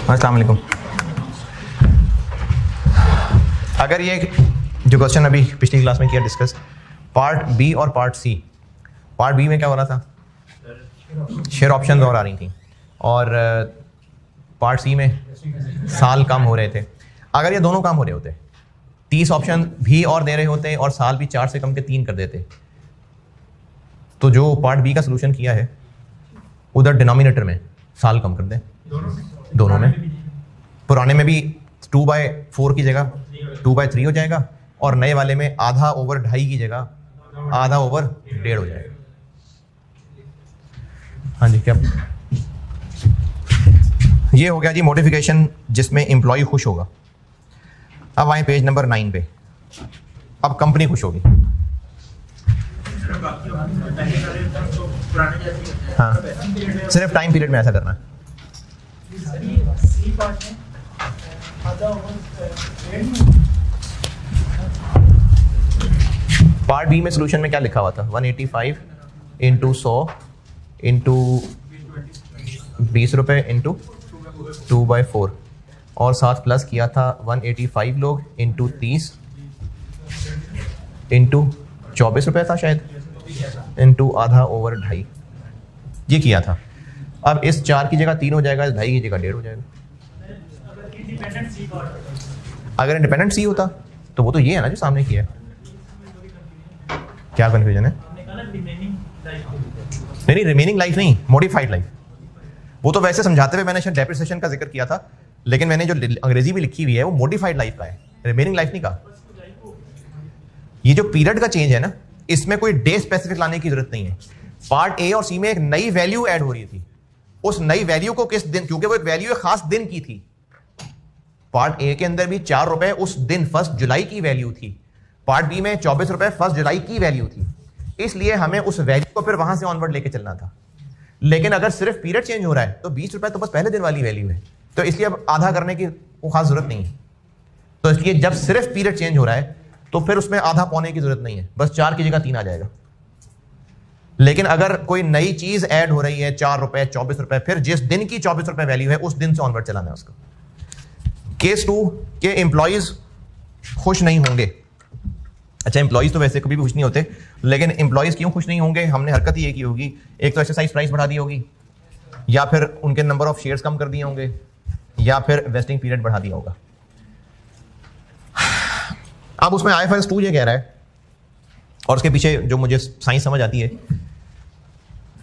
अस्सलाम वालेकुम। अगर ये जो क्वेश्चन अभी पिछली क्लास में किया डिस्कस, पार्ट बी और पार्ट सी, पार्ट बी में क्या हो रहा था, शेयर ऑप्शंस और आ रही थी, और पार्ट सी में साल कम हो रहे थे। अगर ये दोनों काम हो रहे होते, 30 ऑप्शन भी और दे रहे होते और साल भी 4 से कम के 3 कर देते, तो जो पार्ट बी का सोल्यूशन किया है उधर डिनोमिनेटर में साल कम कर दें, दोनों में। पुराने में भी 2/4 की जगह 2/3 हो जाएगा, और नए वाले में आधा ओवर 2.5 की जगह आधा ओवर 1.5 हो जाएगा। हाँ जी, क्या ये हो गया जी मॉडिफिकेशन जिसमें एम्प्लॉय खुश होगा। अब आए पेज नंबर 9 पे। अब कंपनी खुश होगी। हाँ, सिर्फ टाइम पीरियड में ऐसा करना है। पार्ट बी में सोल्यूशन में क्या लिखा हुआ था, 185 इंटू 100 इंटू 20 रुपये इंटू 2/4, और साथ प्लस किया था 185 लोग इंटू 30 इंटू 24 रुपये था शायद, इंटू आधा ओवर 2.5, ये किया था। अब इस 4 की जगह 3 हो जाएगा, इस 2.5 की जगह 1.5 हो जाएगा। अगर इंडिपेंडेंट सी होता तो वो तो ये है ना जो सामने किया है। क्या कंफ्यूजन है? नहीं, रिमेनिंग लाइफ नहीं, मॉडिफाइड लाइफ। वो तो वैसे समझाते हुए मैंने शायद डेप्रिसिएशन का जिक्र किया था, लेकिन मैंने जो अंग्रेजी में लिखी हुई है वो मॉडिफाइड लाइफ का है, रिमेनिंग लाइफ नहीं कहा। ये जो पीरियड का चेंज है ना, इसमें कोई डे स्पेसिफिक लाने की जरूरत नहीं है। पार्ट ए और सी में एक नई वैल्यू ऐड हो रही थी, उस नई वैल्यू को किस दिन, क्योंकि वो एक वैल्यू एक खास दिन की थी। पार्ट ए के अंदर भी 4 रुपए उस दिन 1 जुलाई की वैल्यू थी, पार्ट बी में 24 रुपए 1 जुलाई की वैल्यू थी, इसलिए हमें उस वैल्यू को फिर वहां से ऑनवर्ड लेके चलना था। लेकिन अगर सिर्फ पीरियड चेंज हो रहा है तो 20 रुपए तो बस पहले दिन वाली वैल्यू है, तो इसलिए अब आधा करने की वो खास जरूरत नहीं है। तो इसलिए जब सिर्फ पीरियड चेंज हो रहा है तो फिर उसमें आधा पौने की जरूरत नहीं है, बस 4 की जगह 3 आ जाएगा। लेकिन अगर कोई नई चीज ऐड हो रही है, 4 रुपए 24 रुपए, फिर जिस दिन की 24 रुपए वैल्यू है उस दिन से ऑनवर्ड चलाना है उसको। केस 2 के एम्प्लॉइज खुश नहीं होंगे। अच्छा, एम्प्लॉइज तो वैसे कभी भी खुश नहीं होते, लेकिन एम्प्लॉइज क्यों खुश नहीं होंगे? हमने हरकत ये की होगी, एक तो एक्सरसाइज प्राइस बढ़ा दी होगी, या फिर उनके नंबर ऑफ शेयर्स कम कर दिए होंगे, या फिर वेस्टिंग पीरियड बढ़ा दिया होगा। अब उसमें IFRS 2 ये कह रहा है, और उसके पीछे जो मुझे साइंस समझ आती है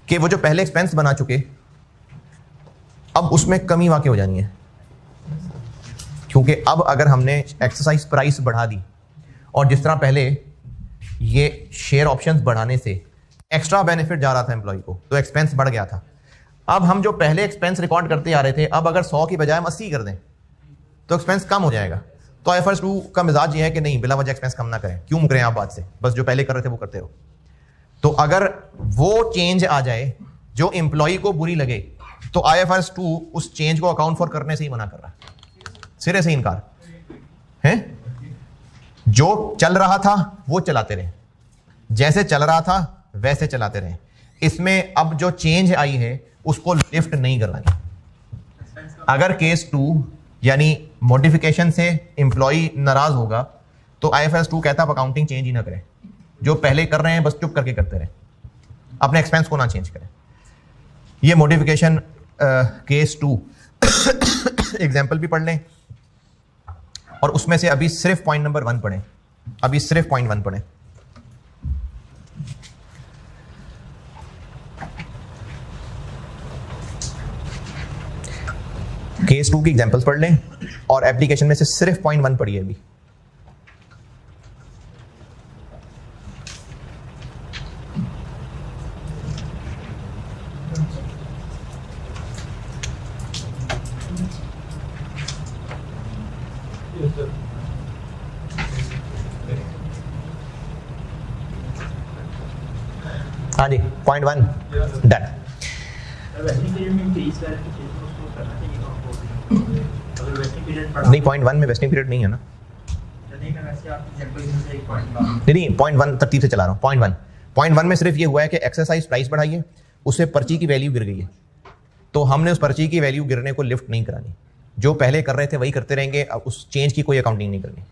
कि वो जो पहले एक्सपेंस बना चुके, अब उसमें कमी वाकई हो जानी है, क्योंकि अब अगर हमने एक्सरसाइज प्राइस बढ़ा दी, और जिस तरह पहले ये शेयर ऑप्शंस बढ़ाने से एक्स्ट्रा बेनिफिट जा रहा था एम्प्लॉय को, तो एक्सपेंस बढ़ गया था। अब हम जो पहले एक्सपेंस रिकॉर्ड करते आ रहे थे, अब अगर 100 की बजाय हम 80 कर दें तो एक्सपेंस कम हो जाएगा। तो IFRS 2 का मिजाज ये है कि नहीं, बिला वजह एक्सपेंस कम ना करें, क्यों मुकरें आप बात से, बस जो पहले कर रहे थे वो करते रहो। तो अगर वो चेंज आ जाए जो एम्प्लॉय को बुरी लगे, तो IFRS 2 उस चेंज को अकाउंट फॉर करने से ही मना कर रहा है, सिरे से इनकार है। जो चल रहा था वो चलाते रहे, जैसे चल रहा था वैसे चलाते रहे। इसमें अब जो चेंज आई है उसको लिफ्ट नहीं करवानी। अगर केस 2 यानी मॉडिफिकेशन से एम्प्लॉय नाराज होगा, तो IFRS 2 कहता है अकाउंटिंग चेंज ही ना करें, जो पहले कर रहे हैं बस चुप करके करते रहे, अपने एक्सपेंस को ना चेंज करें। ये मॉडिफिकेशन केस 2 एग्जाम्पल भी पढ़ लें, और उसमें से अभी सिर्फ पॉइंट नंबर 1 पढ़ें, अभी सिर्फ पॉइंट 1 पढ़ें। केस 2 की एग्जांपल्स पढ़ लें, और एप्लीकेशन में से सिर्फ पॉइंट 1 पढ़िए अभी। हाँ जी, पॉइंट 1 डन। नहीं, पॉइंट 1 में वेस्टिंग पीरियड नहीं है ना। नहीं, पॉइंट 1 तरतीब से चला रहा हूँ। पॉइंट 1 में सिर्फ ये हुआ है कि एक्सरसाइज प्राइस बढ़ाई है, उससे पर्ची की वैल्यू गिर गई है, तो हमने उस पर्ची की वैल्यू गिरने को लिफ्ट नहीं करानी। जो पहले कर रहे थे वही करते रहेंगे, अब उस चेंज की कोई अकाउंटिंग नहीं करनी।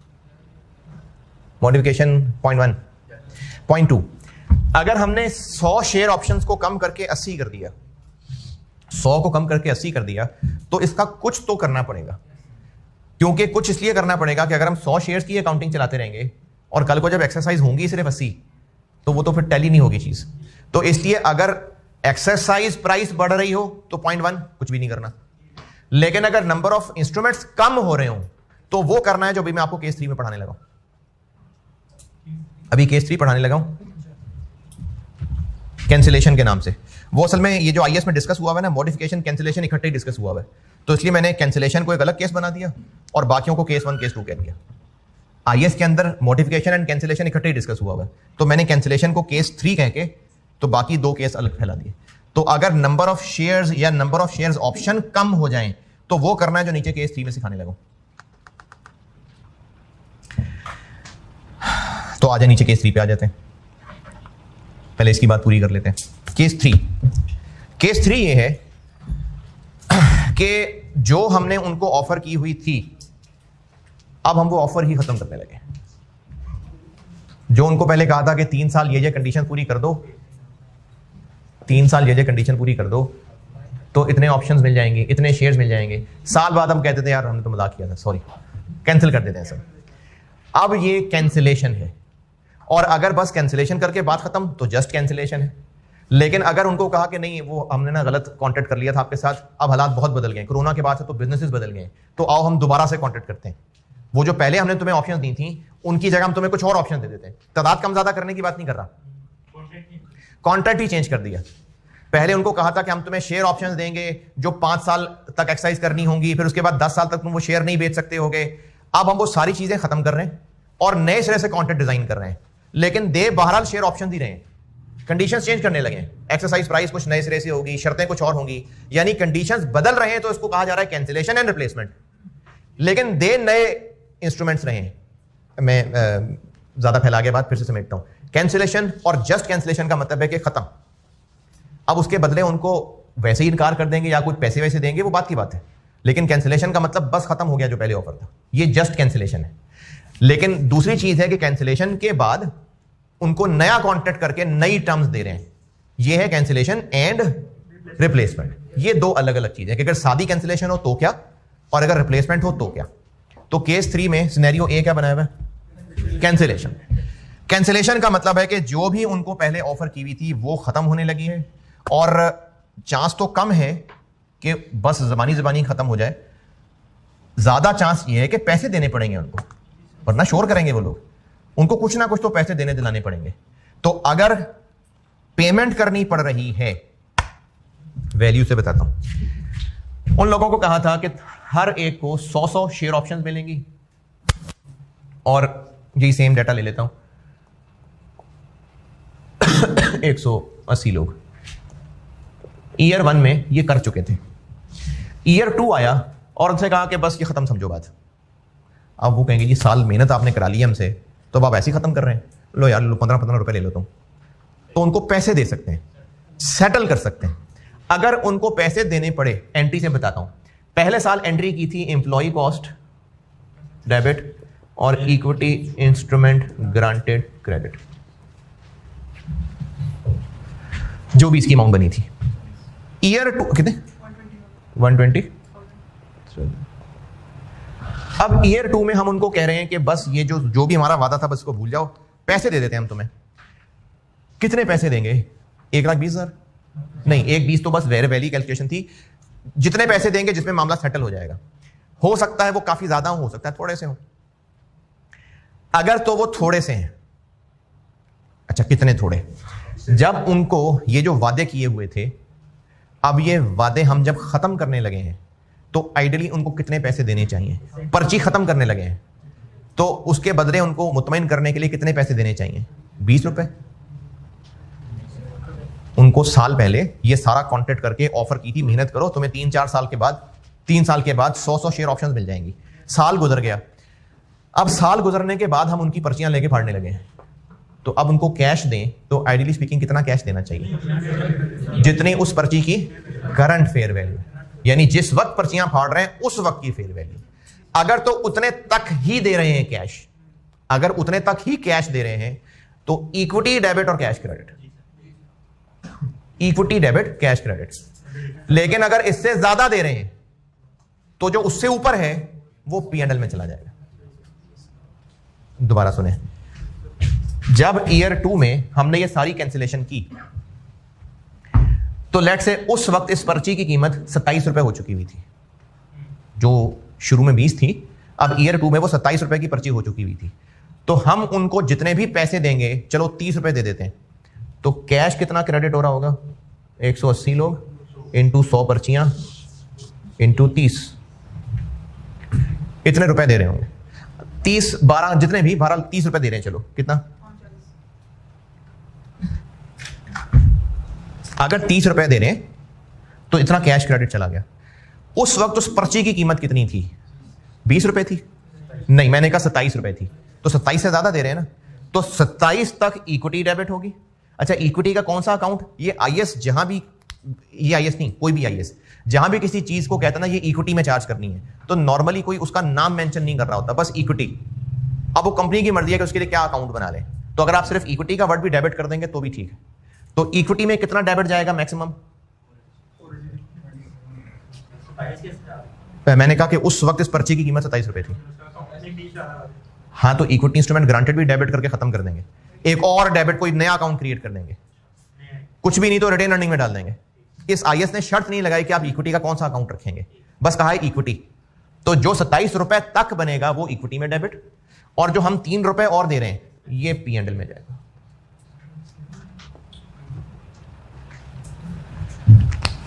Modification point 1। पॉइंट 2, अगर हमने 100 शेयर ऑप्शंस को कम करके 80 कर दिया, 100 को कम करके 80 कर दिया, तो इसका कुछ तो करना पड़ेगा। क्योंकि कुछ इसलिए करना पड़ेगा कि अगर हम 100 शेयर्स की अकाउंटिंग चलाते रहेंगे और कल को जब एक्सरसाइज होंगी सिर्फ 80, तो वो तो फिर टैली नहीं होगी चीज। तो इसलिए अगर एक्सरसाइज प्राइस बढ़ रही हो तो पॉइंट 1 कुछ भी नहीं करना, लेकिन अगर नंबर ऑफ इंस्ट्रूमेंट्स कम हो रहे हो तो वो करना है जो भी मैं आपको केस 3 में पढ़ाने लगा हूं। अभी केस 3 पढ़ाने लगा हूं कैंसिलेशन के नाम से। वो असल में ये जो आईएएस में डिस्कस हुआ है ना, मॉडिफिकेशन कैंसिलेशन इकट्ठे ही डिस्कस हुआ है, तो इसलिए मैंने कैंसिलेशन को एक अलग केस बना दिया और बाकियों को केस 1 केस 2 कह दिया। आईएएस के अंदर मॉडिफिकेशन एंड कैंसिलेशन इकट्ठे ही डिस्कस हुआ है, तो मैंने कैंसिलेशन को केस 3 कह के तो बाकी 2 केस अलग फैला दिए। तो अगर नंबर ऑफ शेयर्स या नंबर ऑफ शेयर्स ऑप्शन कम हो जाएं तो वो करना है जो नीचे केस 3 में सिखाने लगा। तो आजा नीचे केस 3 पे आ जाते हैं, पहले इसकी बात पूरी कर लेते हैं। केस 3, केस 3 ये है कि जो हमने उनको ऑफर की हुई थी, अब हम वो ऑफर ही खत्म करने लगे। जो उनको पहले कहा था कि 3 साल ये कंडीशन पूरी कर दो, 3 साल ये कंडीशन पूरी कर दो तो इतने ऑप्शंस मिल जाएंगे, इतने शेयर्स मिल जाएंगे। साल बाद हम कहते थे यार हमने तो मजाक किया था, सॉरी, कैंसिल कर देते हैं सब। अब ये कैंसिलेशन है, और अगर बस कैंसिलेशन करके बात खत्म तो जस्ट कैंसिलेशन है। लेकिन अगर उनको कहा कि नहीं वो हमने ना गलत कॉन्टेक्ट कर लिया था आपके साथ, अब हालात बहुत बदल गए, कोरोना के बाद से तो बिजनेसेस बदल गए, तो आओ हम दोबारा से कॉन्टेक्ट करते हैं। वो जो पहले हमने तुम्हें ऑप्शन दी थी उनकी जगह हम तुम्हें कुछ और ऑप्शन दे देते हैं। तादाद कम ज्यादा करने की बात नहीं कर रहा, कॉन्ट्रैक्ट ही चेंज कर दिया। पहले उनको कहा था कि हम तुम्हें शेयर ऑप्शंस देंगे जो 5 साल तक एक्सरसाइज करनी होंगी, फिर उसके बाद 10 साल तक तुम वो शेयर नहीं बेच सकते होगे। अब हम वो सारी चीजें खत्म कर रहे हैं और नए सिरे से कॉन्ट्रैक्ट डिजाइन कर रहे हैं, लेकिन दे बहरहाल शेयर ऑप्शन ही रहे हैं। कंडीशंस चेंज करने लगे, एक्सरसाइज प्राइस कुछ नए सिरे से होगी, शर्तें कुछ और होंगी, यानी कंडीशंस बदल रहे हैं। तो इसको कहा जा रहा है कैंसिलेशन एंड रिप्लेसमेंट, लेकिन दे नए इंस्ट्रूमेंट्स रहे हैं। मैं ज्यादा फैला के बाद फिर से समेटता हूं। कैंसिलेशन और जस्ट कैंसिलेशन का मतलब है कि खत्म। अब उसके बदले उनको वैसे ही इनकार कर देंगे या कुछ पैसे वैसे देंगे, वो बात की बात है, लेकिन कैंसिलेशन का मतलब बस खत्म हो गया जो पहले ऑफर था। ये जस्ट कैंसिलेशन है। लेकिन दूसरी चीज है कि कैंसिलेशन के बाद उनको नया कॉन्ट्रैक्ट करके नई टर्म्स दे रहे हैं। ये है कैंसिलेशन एंड रिप्लेसमेंट। ये 2 अलग अलग चीजें, कि अगर सादी कैंसिलेशन हो तो क्या, और अगर रिप्लेसमेंट हो तो क्या। तो केस 3 में सिनेरियो ए क्या बनाया हुआ है, कैंसिलेशन। कैंसिलेशन का मतलब है कि जो भी उनको पहले ऑफर की हुई थी वो खत्म होने लगी है, और चांस तो कम है कि बस जबानी खत्म हो जाए, ज्यादा चांस ये है कि पैसे देने पड़ेंगे उनको, वरना शोर करेंगे वो लोग, उनको कुछ ना कुछ तो पैसे देने दिलाने पड़ेंगे। तो अगर पेमेंट करनी पड़ रही है, वैल्यू से बताता हूं, उन लोगों को कहा था कि हर एक को 100 शेयर ऑप्शंस मिलेंगी, और यही सेम डाटा ले लेता हूं 180 लोग ईयर 1 में ये कर चुके थे। ईयर 2 आया और उनसे कहा कि बस ये खत्म समझो बात। अब वो कहेंगे जी साल मेहनत आपने करा ली हमसे, तो अब आप ऐसे ही खत्म कर रहे हैं, लो यार लो 15-15 रुपए ले लो तुम। तो उनको पैसे दे सकते हैं, सेटल कर सकते हैं। अगर उनको पैसे देने पड़े, एंट्री से बताता हूं, पहले साल एंट्री की थी एम्प्लॉय कॉस्ट डेबिट और इक्विटी इंस्ट्रूमेंट ग्रांटेड क्रेडिट, जो भी इसकी अमाउंट बनी थी। ईयर 2 कितने 120। अब ईयर 2 में हम उनको कह रहे हैं कि बस ये जो भी हमारा वादा था बस इसको भूल जाओ, पैसे दे देते हैं हम तुम्हें। कितने पैसे देंगे, 1,20,000 नहीं, 1,20 तो बस वैली कैलकुलेशन थी। जितने पैसे देंगे जिसमें मामला सेटल हो जाएगा। हो सकता है वो काफी ज्यादा हो सकता है थोड़े से हो। अगर तो वो थोड़े से हैं, अच्छा कितने थोड़े, जब उनको ये जो वादे किए हुए थे, अब ये वादे हम जब खत्म करने लगे हैं तो आइडियली उनको कितने पैसे देने चाहिए, पर्ची खत्म करने लगे हैं तो उसके बदले उनको मुतमईन करने के लिए कितने पैसे देने चाहिए, 20 रुपए। उनको साल पहले ये सारा कॉन्ट्रैक्ट करके ऑफर की थी, मेहनत करो तुम्हें 3-4 साल के बाद 3 साल के बाद 100 शेयर ऑप्शंस मिल जाएंगी। साल गुजर गया, अब साल गुजरने के बाद हम उनकी पर्चियां लेके फाड़ने लगे हैं। तो अब उनको कैश दें तो आइडियली स्पीकिंग कितना कैश देना चाहिए, जितनी उस पर्ची की करंट फेयर वैल्यू। यानी जिस वक्त पर्चियां फाड़ रहे हैं उस वक्त की फेयर वैल्यू। अगर तो उतने तक ही दे रहे हैं कैश, अगर उतने तक ही कैश दे रहे हैं तो इक्विटी डेबिट और cash credit, equity debit cash credit. लेकिन अगर इससे ज्यादा दे रहे हैं तो जो उससे ऊपर है वो P&L में चला जाएगा। दोबारा सुने, जब ईयर 2 में हमने ये सारी कैंसिलेशन की तो लेट से उस वक्त इस पर्ची की कीमत 27 रुपए हो चुकी हुई थी, जो शुरू में 20 थी, अब ईयर 2 में वो 27 रुपए की पर्ची हो चुकी हुई थी। तो हम उनको जितने भी पैसे देंगे, चलो 30 रुपए दे देते हैं, तो कैश कितना क्रेडिट हो रहा होगा? 180 लोग इंटू 100 पर्चियां इंटू 30, इतने रुपए दे रहे होंगे। 30 12 जितने भी 12 30 रुपए दे रहे हैं, चलो कितना? अगर 30 रुपए दे रहे हैं तो इतना कैश क्रेडिट चला गया। उस वक्त उस पर्ची की कीमत कितनी थी? 20 रुपए थी? नहीं, मैंने कहा 27 रुपए थी, तो 27 से ज्यादा दे रहे हैं ना, तो 27 तक इक्विटी डेबिट होगी। अच्छा, इक्विटी का कौन सा अकाउंट? ये आईएस, जहां भी, ये आईएस नहीं, कोई भी आईएस जहां भी किसी चीज को कहता ना ये इक्विटी में चार्ज करनी है, तो नॉर्मली कोई उसका नाम मेंशन नहीं कर रहा होता, बस इक्विटी। अब वो कंपनी की मर्जी है कि उसके लिए क्या अकाउंट बना ले। तो अगर आप सिर्फ इक्विटी का वर्ड भी डेबिट कर देंगे तो भी ठीक है। तो इक्विटी में कितना डेबिट जाएगा मैक्सिमम? मैंने कहा कि उस वक्त इस पर्ची की कीमत 27 रुपए थी। हाँ, तो इक्विटी इंस्ट्रूमेंट ग्रांटेड भी डेबिट करके खत्म कर देंगे, एक और डेबिट कोई नया अकाउंट क्रिएट कर देंगे, कुछ भी नहीं तो रिटेन अर्निंग में डाल देंगे। इस आईएस ने शर्त नहीं लगाई कि आप इक्विटी का कौन सा अकाउंट रखेंगे, बस कहा है इक्विटी। तो जो 27 रुपए तक बनेगा वो इक्विटी में डेबिट, और जो हम 3 रुपए और दे रहे हैं ये P&L में जाएगा।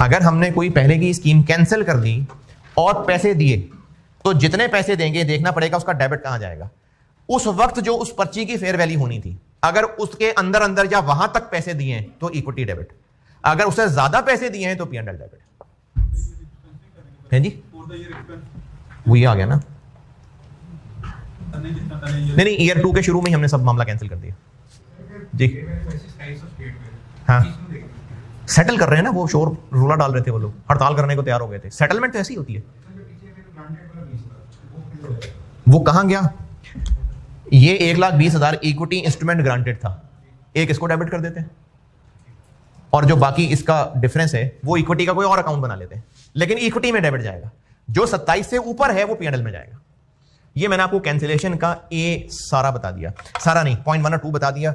अगर हमने कोई पहले की स्कीम कैंसिल कर दी और पैसे दिए, तो जितने पैसे देंगे देखना पड़ेगा उसका डेबिट कहां जाएगा। उस वक्त जो उस पर्ची की फेयर वैल्यू होनी थी, अगर उसके अंदर अंदर या वहां तक पैसे दिए हैं तो इक्विटी डेबिट, अगर उससे ज्यादा पैसे दिए हैं तो P&L डेबिट है जी। वो ये आ गया ना? नहीं, ईयर 2 के शुरू में ही हमने सब मामला कैंसिल कर दिया जी। हाँ, सेटल कर रहे हैं ना, वो शोर रोला डाल रहे थे, वो लोग हड़ताल करने को तैयार हो गए थे। सेटलमेंट तो ऐसी होती है। वो कहां गया? ये 1,20,000 इक्विटी इंस्ट्रूमेंट ग्रांटेड था, एक इसको डेबिट कर देते हैं और जो बाकी इसका डिफरेंस है वो इक्विटी का कोई और अकाउंट बना लेते हैं, लेकिन इक्विटी में डेबिट जाएगा। जो 27 से ऊपर है वो P&L में जाएगा। ये मैंने आपको कैंसिलेशन का ए सारा बता दिया, सारा नहीं, पॉइंट 1 और 2 बता दिया।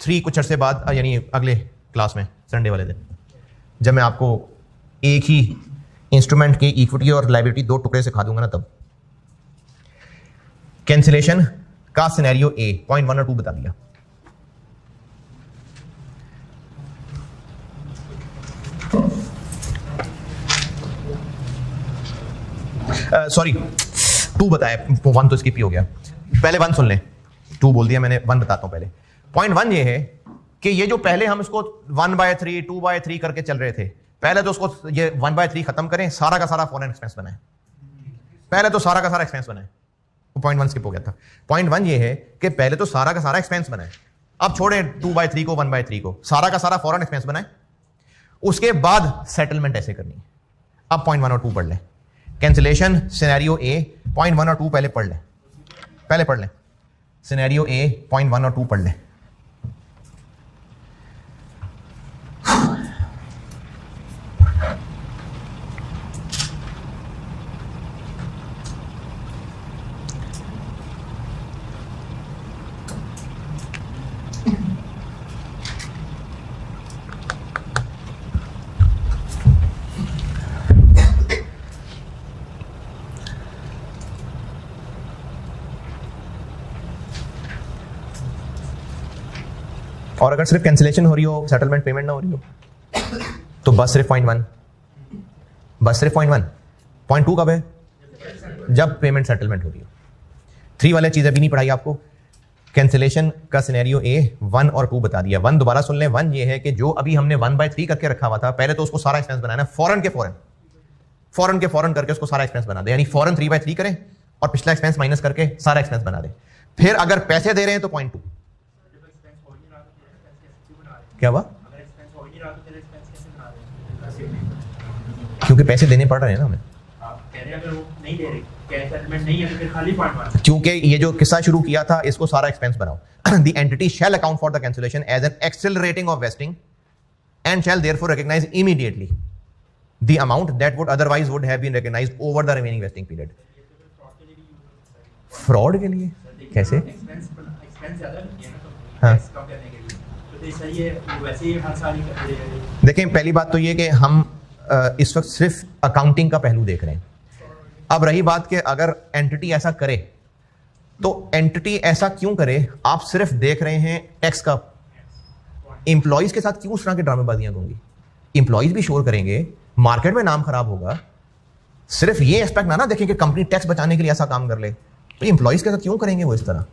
3 कुछ अर्से बाद, यानी अगले क्लास में संडे वाले दिन, जब मैं आपको एक ही इंस्ट्रूमेंट के इक्विटी और लायबिलिटी 2 टुकड़े सिखा दूंगा ना, तब कैंसिलेशन का सिनेरियो ए पॉइंट 1 और 2 बता दिया। सॉरी 2 बताया, 1 तो स्किप ही हो गया। पहले 1 सुन लें, 2 बोल दिया मैंने, 1 बताता हूं पहले। पॉइंट 1 ये है कि ये जो पहले हम इसको 1/3 2/3 करके चल रहे थे, पहले तो उसको ये 1/3 खत्म करें, सारा का सारा फॉरेन एक्सपेंस बनाए। पहले तो सारा का सारा एक्सपेंस बनाए, वो पॉइंट 1 स्किप हो गया था। पॉइंट 1 ये है कि पहले तो सारा का सारा एक्सपेंस बनाए, अब छोड़े 2/3 को 1/3 को, सारा का सारा फॉरेन एक्सपेंस बनाए, उसके बाद सेटलमेंट ऐसे करनी है। अब पॉइंट 1 और 2 पढ़ लें। कैंसिलेशन सिनेरियो ए पॉइंट 1 और 2 पहले पढ़ लें, पहले पढ़ लें। सिनेरियो ए पॉइंट 1 और 2 पढ़ लें। और अगर सिर्फ कैंसिलेशन हो रही हो, सेटलमेंट पेमेंट ना हो रही हो, तो बस सिर्फ पॉइंट 1, बस सिर्फ पॉइंट 1। पॉइंट 2 कब है? जब पेमेंट सेटलमेंट हो रही हो। 3 वाले चीज अभी नहीं पढ़ाई आपको। कैंसिलेशन का सिनेरियो ए 1 और 2 बता दिया। 1 दोबारा सुन लें। 1 ये है कि जो अभी हमने 1/3 करके रखा हुआ था, पहले तो उसको सारा एक्सपेंस बनाना, फॉरन के फॉरन करके उसको सारा एक्सपेंस बना दे, यानी फॉरन 3/3 करें और पिछला एक्सपेंस माइनस करके सारा एक्सपेंस बना दे। फिर अगर पैसे दे रहे हैं तो पॉइंट 2 क्या हुआ? क्योंकि पैसे देने पड़ रहे हैं ना हमें। आप कह रहे हैं अगर वो नहीं दे रहे, कैश सेटलमेंट नहीं है तो फिर खाली पॉइंट मार। क्योंकि ये जो किस्सा शुरू किया था इसको सारा एक्सपेंस बनाओ। The entity shall account for the cancellation as an accelerating of vesting and shall therefore recognise immediately the amount that would otherwise would have been recognised over the remaining vesting period. Fraud के लिए कैसे? Expense ज्यादा लगती है ना, तो हाँ। Tax कम करने के लिए तो सही है, वैसे ही हर साल ही करते रहेंगे। देखें, पहली बात तो ये कि हम इस वक्त सिर्फ अकाउंटिंग का पहलू देख रहे हैं। अब रही बात कि अगर एंटिटी ऐसा करे तो एंटिटी ऐसा क्यों करे? आप सिर्फ देख रहे हैं टैक्स का। इंप्लॉइज के साथ क्यों उस तरह की ड्रामेबाजियां होंगी? इंप्लॉइज भी शोर करेंगे, मार्केट में नाम खराब होगा। सिर्फ ये एस्पेक्ट ना देखें कि कंपनी टैक्स बचाने के लिए ऐसा काम कर ले, तो इंप्लॉइज के साथ क्यों करेंगे वो इस तरह?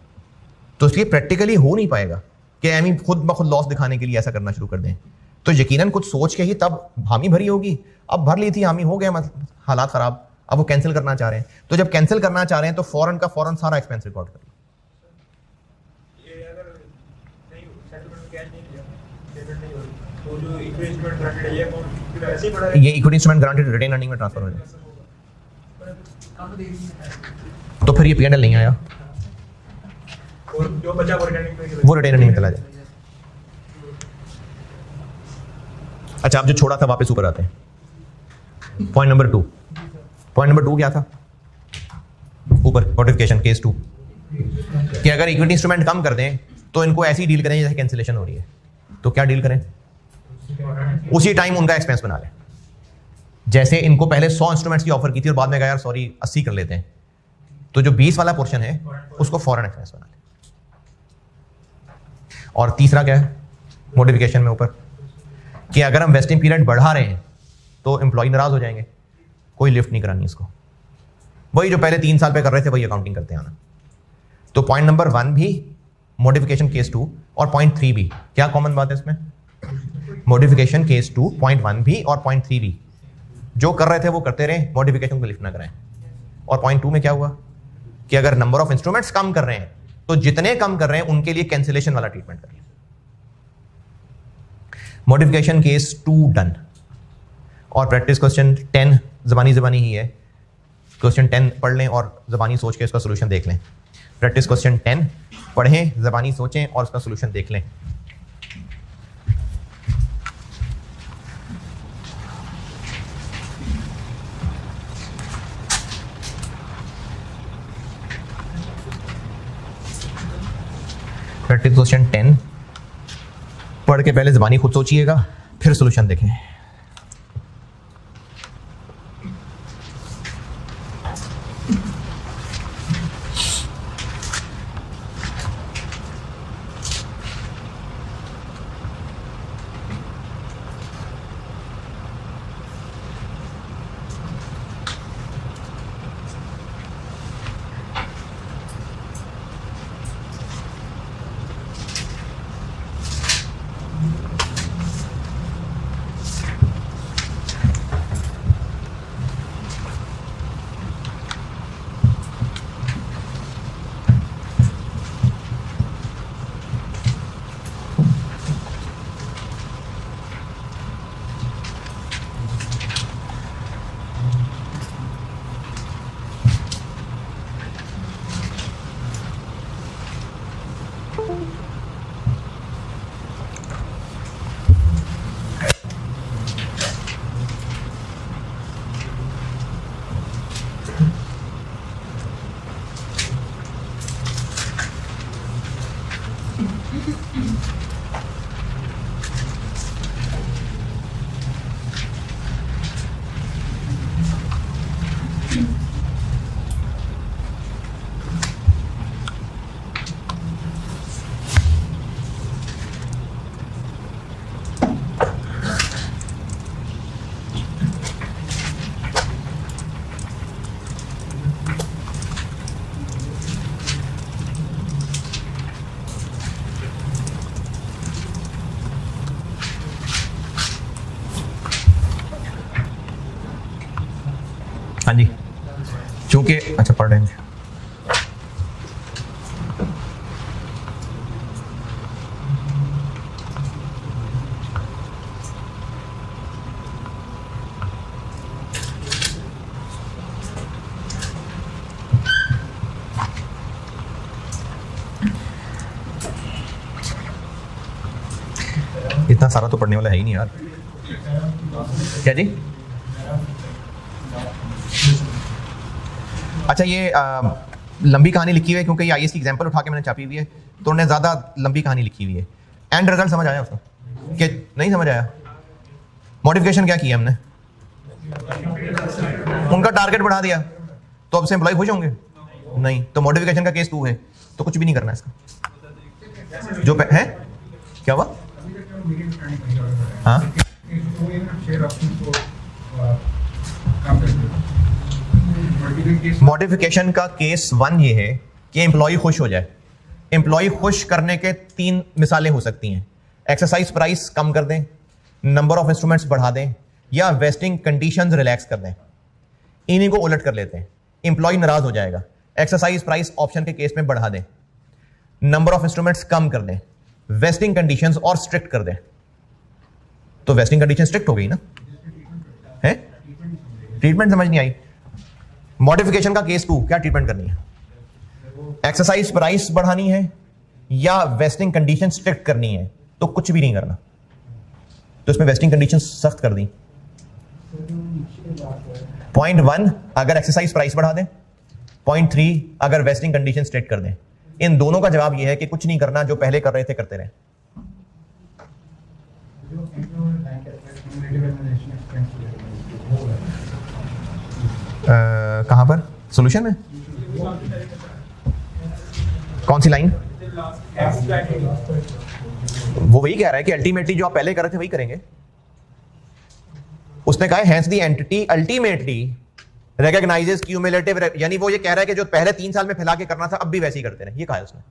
तो इसलिए प्रैक्टिकली हो नहीं पाएगा कि एमी खुद ब खुद लॉस दिखाने के लिए ऐसा करना शुरू कर दें। तो यकीनन कुछ सोच के ही तब हामी भरी होगी। अब भर ली थी, हामी हो गया, मतलब हालात खराब, अब वो कैंसिल करना चाह रहे हैं। तो जब कैंसिल करना चाह रहे हैं तो फौरन का फौरन सारा एक्सपेंस रिकॉर्ड कर लो। ये equity instrument guaranteed retained earning में ट्रांसफर हो जाए तो फिर ये P&L नहीं आया, और जो बचा वो रिटेन अर्निंग में चला जाए। अच्छा, आप जो छोड़ा था वापस ऊपर आते हैं। पॉइंट नंबर 2 क्या था? ऊपर नोटिफिकेशन केस 2 कि अगर इक्विटी इंस्ट्रूमेंट कम कर दें तो इनको ऐसी डील करें जैसे कैंसिलेशन हो रही है। तो क्या डील करें? उसी टाइम उनका एक्सपेंस बना लें। जैसे इनको पहले 100 इंस्ट्रूमेंट्स की ऑफर की थी और बाद में कहा यार सॉरी 80 कर लेते हैं, तो जो 20 वाला पोर्शन है उसको फॉरन एक्सपेंस बना लें। और तीसरा क्या है मॉडिफिकेशन में ऊपर कि अगर हम वेस्टिंग पीरियड बढ़ा रहे हैं तो एम्प्लॉय नाराज हो जाएंगे, कोई लिफ्ट नहीं करानी इसको, वही जो पहले 3 साल पे कर रहे थे वही अकाउंटिंग करते आना। तो पॉइंट नंबर 1 भी मॉडिफिकेशन केस 2 और पॉइंट 3 भी, क्या कॉमन बात है इसमें? मॉडिफिकेशन केस 2 पॉइंट 1 भी और पॉइंट 3 भी जो कर रहे थे वो करते रहे, मॉडिफिकेशन को लिफ्ट ना कराएं। और पॉइंट 2 में क्या हुआ कि अगर नंबर ऑफ इंस्ट्रूमेंट्स कम कर रहे हैं तो जितने कम कर रहे हैं उनके लिए कैंसिलेशन वाला ट्रीटमेंट करें। Modification case 2 done. और प्रैक्टिस क्वेश्चन 10 जबानी ही है, क्वेश्चन 10 पढ़ लें और जबानी सोच के इसका सोल्यूशन देख लें। प्रैक्टिस क्वेश्चन 10 पढ़ें, जबानी सोचें और उसका सोल्यूशन देख लें। प्रैक्टिस क्वेश्चन 10 पढ़ के पहले ज़बानी खुद सोचिएगा, फिर सॉल्यूशन देखें। हाँ जी, चूंकि अच्छा पढ़ रहे हैं। सारा तो पढ़ने वाला है ही नहीं यार। क्या जी? अच्छा, ये लंबी कहानी लिखी हुई है क्योंकि ये आईएएस की एग्जांपल उठा के मैंने छापी हुई है, तो उन्होंने ज़्यादा लंबी कहानी लिखी हुई है। एंड रिजल्ट समझ आया उसको कि नहीं समझ आया? मॉडिफिकेशन क्या किया हमने? उनका टारगेट बढ़ा दिया, तो अब से एम्प्लॉय खुश होंगे? नहीं। तो मॉडिफिकेशन का केस 2 है, तो कुछ भी नहीं करना इसका। जो है क्या हुआ? हाँ, मॉडिफिकेशन का केस 1 ये है कि एम्प्लॉय खुश हो जाए। एम्प्लॉय खुश करने के 3 मिसालें हो सकती हैं। एक्सरसाइज प्राइस कम कर दें, नंबर ऑफ इंस्ट्रूमेंट्स बढ़ा दें, या वेस्टिंग कंडीशंस रिलैक्स कर दें। इन्हीं को उलट कर लेते हैं। एम्प्लॉय नाराज हो जाएगा, एक्सरसाइज प्राइस ऑप्शन के केस में बढ़ा दें, नंबर ऑफ इंस्ट्रूमेंट्स कम कर दें, वेस्टिंग कंडीशंस और स्ट्रिक्ट कर दें। तो वेस्टिंग कंडीशन स्ट्रिक्ट हो गई ना? है? ट्रीटमेंट समझ नहीं आई? मॉडिफिकेशन का केस 2 क्या ट्रीटमेंट करनी है? एक्सरसाइज प्राइस बढ़ानी है या वेस्टिंग कंडीशन स्ट्रिक्ट करनी है? तो कुछ भी नहीं करना। तो इसमें वेस्टिंग कंडीशन सख्त कर दी। पॉइंट 1 अगर एक्सरसाइज प्राइस बढ़ा दें, पॉइंट 3 अगर वेस्टिंग कंडीशन स्ट्रिक्ट कर दें। इन दोनों का जवाब यह है कि कुछ नहीं करना, जो पहले कर रहे थे करते रहे। कहां पर सॉल्यूशन में? कौन सी लाइन? वो वही कह रहा है कि अल्टीमेटली जो आप पहले कर रहे थे वही करेंगे। उसने कहा है hence the entity ultimately recognises cumulative, यानी वो ये कह रहा है कि जो पहले 3 साल में फैला के करना था अब भी वैसे ही करते रहे। ये कहा है उसने।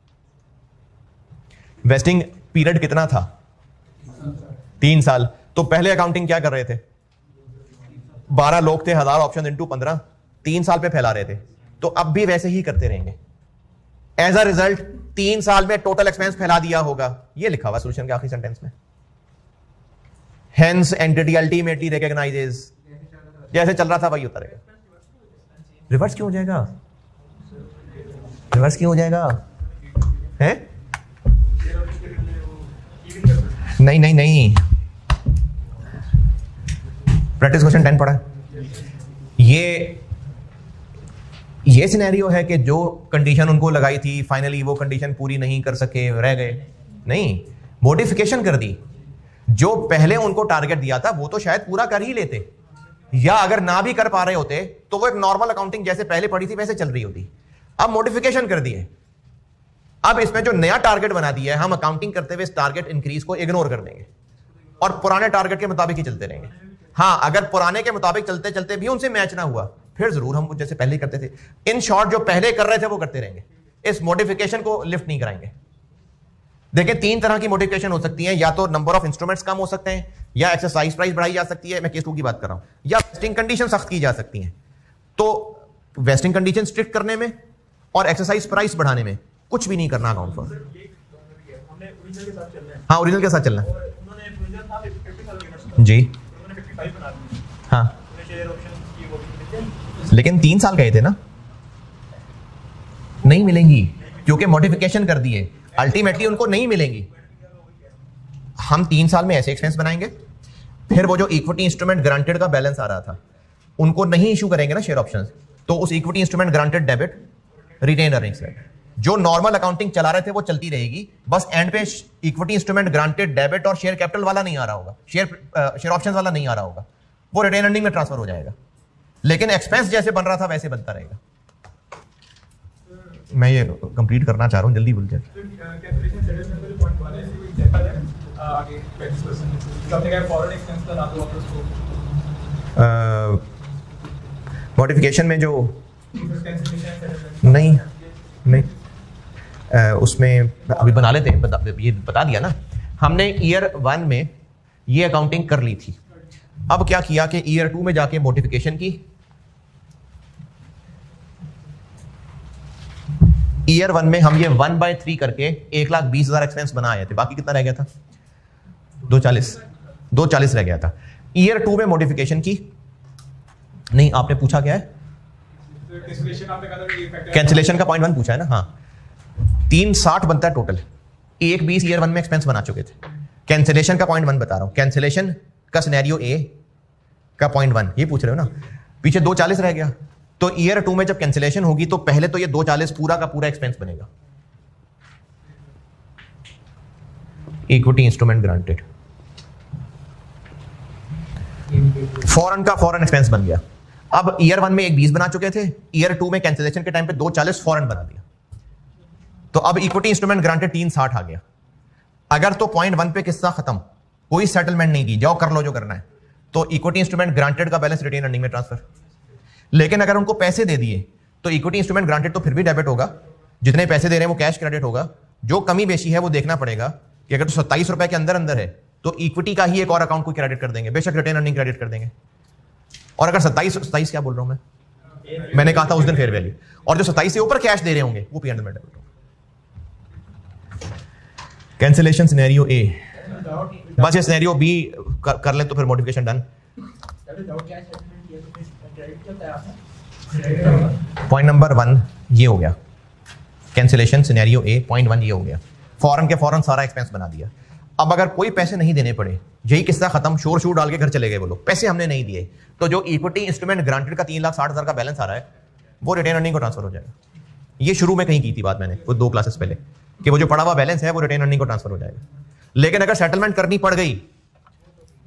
वेस्टिंग पीरियड कितना था? 3 साल। तो पहले अकाउंटिंग क्या कर रहे थे? 12 लोग थे, 1000 ऑप्शन इंटू 15, 3 साल पे फैला रहे थे। तो अब भी वैसे ही करते रहेंगे। एज अ रिजल्ट 3 साल में टोटल एक्सपेंस फैला दिया होगा। ये लिखा हुआ सॉल्यूशन के आखिरी सेंटेंस में। हेंस एंटिटी अल्टीमेटली रिकॉग्नाइजेस, जैसे चल रहा था वही होता रहेगा। रिवर्स क्यों हो जाएगा? रिवर्स क्यों हो जाएगा? है? नहीं नहीं नहीं, प्रैक्टिस क्वेश्चन 10 पढ़ा। ये सिनेरियो है कि जो कंडीशन उनको लगाई थी फाइनली वो कंडीशन पूरी नहीं कर सके, रह गए। नहीं, मॉडिफिकेशन कर दी। जो पहले उनको टारगेट दिया था वो तो शायद पूरा कर ही लेते, या अगर ना भी कर पा रहे होते तो वो एक नॉर्मल अकाउंटिंग जैसे पहले पड़ी थी वैसे चल रही होती। अब मॉडिफिकेशन कर दिए। अब इसमें जो नया टारगेट बना दिया है, हम अकाउंटिंग करते हुए इस टारगेट इंक्रीज को इग्नोर कर देंगे और पुराने टारगेट के मुताबिक ही चलते रहेंगे। हाँ, अगर पुराने के मुताबिक चलते चलते भी उनसे मैच ना हुआ फिर जरूर हम जैसे पहले करते थे। इन शॉर्ट जो पहले कर रहे थे वो करते रहेंगे, इस मॉडिफिकेशन को लिफ्ट नहीं कराएंगे। देखिए 3 तरह की मॉडिफिकेशन हो सकती है, या तो नंबर ऑफ इंस्ट्रूमेंट्स कम हो सकते हैं, या एक्सरसाइज प्राइस बढ़ाई जा सकती है, मैं केस 2 की बात कर रहा हूं, या वेस्टिंग कंडीशन सख्त की जा सकती हैं। तो वेस्टिंग कंडीशन स्ट्रिक्ट करने में और एक्सरसाइज प्राइस बढ़ाने में कुछ भी नहीं करना अकाउंट पर। हाँ, ओरिजिनल के साथ चलना जी। हाँ, लेकिन 3 साल गए थे ना, नहीं मिलेंगी क्योंकि मॉडिफिकेशन कर दिए। अल्टीमेटली उनको नहीं मिलेंगी। हम 3 साल में ऐसे एक्सपेंस बनाएंगे, फिर वो जो इक्विटी इंस्ट्रूमेंट ग्रांटेड का बैलेंस आ रहा था उनको नहीं इशू करेंगे ना शेयर ऑप्शंस, तो उस equity instrument granted debit retained earnings है। जो नॉर्मल अकाउंटिंग चला रहे थे वो चलती रहेगी, बस एंड पे इक्विटी इंस्ट्रूमेंट ग्रांटेड डेबिट और शेयर कैपिटल वाला नहीं आ रहा होगा, शेयर ऑप्शंस वाला नहीं आ रहा होगा, वो रिटेन अर्निंग में ट्रांसफर हो जाएगा। लेकिन एक्सपेंस जैसे बन रहा था वैसे बनता रहेगा। मैं ये कंप्लीट करना चाह रहा हूँ, जल्दी बोल जाए। मॉडिफिकेशन में जो नहीं उसमें अभी बना लेते हैं, ये बता दिया ना हमने। ईयर 1 में ये अकाउंटिंग कर ली थी। अब क्या किया कि ईयर 2 में जाके मॉडिफिकेशन की। ईयर 1 में हम ये 1/3 करके 1,20,000 एक्सपेंस बनाए थे, बाकी कितना रह गया था? 240 रह गया था। ईयर 2 में मॉडिफिकेशन की नहीं, आपने पूछा क्या है? कैंसिलेशन का पॉइंट 1 पूछा है ना। हाँ, 360 बनता है टोटल। 120 ईयर 1 में एक्सपेंस बना चुके थे, कैंसिलेशन का पॉइंट 1 बता रहा हूं, कैंसिलेशन का सिनेरियो ए का पॉइंट 1 ये पूछ रहे हो ना, पीछे 240 रह गया, तो ईयर 2 में जब कैंसिलेशन होगी तो पहले तो ये 240 पूरा का पूरा एक्सपेंस बनेगा, इक्विटी इंस्ट्रूमेंट ग्रांटेड, फॉरेन का फॉरेन एक्सपेंस बन गया। अब ईयर 1 में एक 20 बना चुके थे, ईयर 2 में कैंसिलेशन के टाइम पे 240 फॉरेन बना दिया, तो अब इक्विटी इंस्ट्रूमेंट ग्रांटेड 360 आ गया। अगर तो पॉइंट 1 पे किस्सा खत्म, कोई सेटलमेंट नहीं की, जाओ कर लो जो करना है, तो इक्विटी इंस्ट्रूमेंट ग्रांटेड का बैलेंस रिटेन अर्निंग में ट्रांसफर। लेकिन अगर उनको पैसे दे दिए तो इक्विटी इंस्ट्रूमेंट ग्रांटेड तो फिर भी डेबिट होगा, जितने पैसे दे रहे हैं वो कैश क्रेडिट होगा। जो कमी बेशी है वो देखना पड़ेगा कि अगर तो 27 रुपए के अंदर अंदर है तो इक्विटी का ही एक और अकाउंट को क्रेडिट कर देंगे, बेशक रिटेन अर्निंग क्रेडिट कर देंगे। और अगर 27 क्या बोल रहा हूं मैंने कहा था उस दिन फेयर वैल्यू, और जो 27 से ऊपर कैश दे रहे होंगे वो P&L में डेबिट होगा। कैंसिलेशन सिनेरियो ए, बस ये सिनेरियो बी कर लें तो फिर मॉडिफिकेशन डन। पॉइंट नंबर 1 ये हो गया, कैंसिलेशन सिनेरियो ए, पॉइंट 1 ये हो गया, फॉरन के फॉरन सारा एक्सपेंस बना दिया। अब अगर कोई पैसे नहीं देने पड़े, यही किस्सा खत्म, शोर शोर डाल के घर चले गए वो लोग, पैसे हमने नहीं दिए, तो जो इक्विटी इंस्ट्रूमेंट ग्रांटेड का 3,60,000 का बैलेंस आ रहा है वो रिटेन अर्निंग को ट्रांसफर हो जाएगा। ये शुरू में कहीं की थी बात मैंने, वो 2 क्लासेस पहले, कि वो जो पड़ा हुआ बैलेंस है वो रिटेन अर्निंग को ट्रांसफर हो जाएगा। लेकिन अगर सेटलमेंट करनी पड़ गई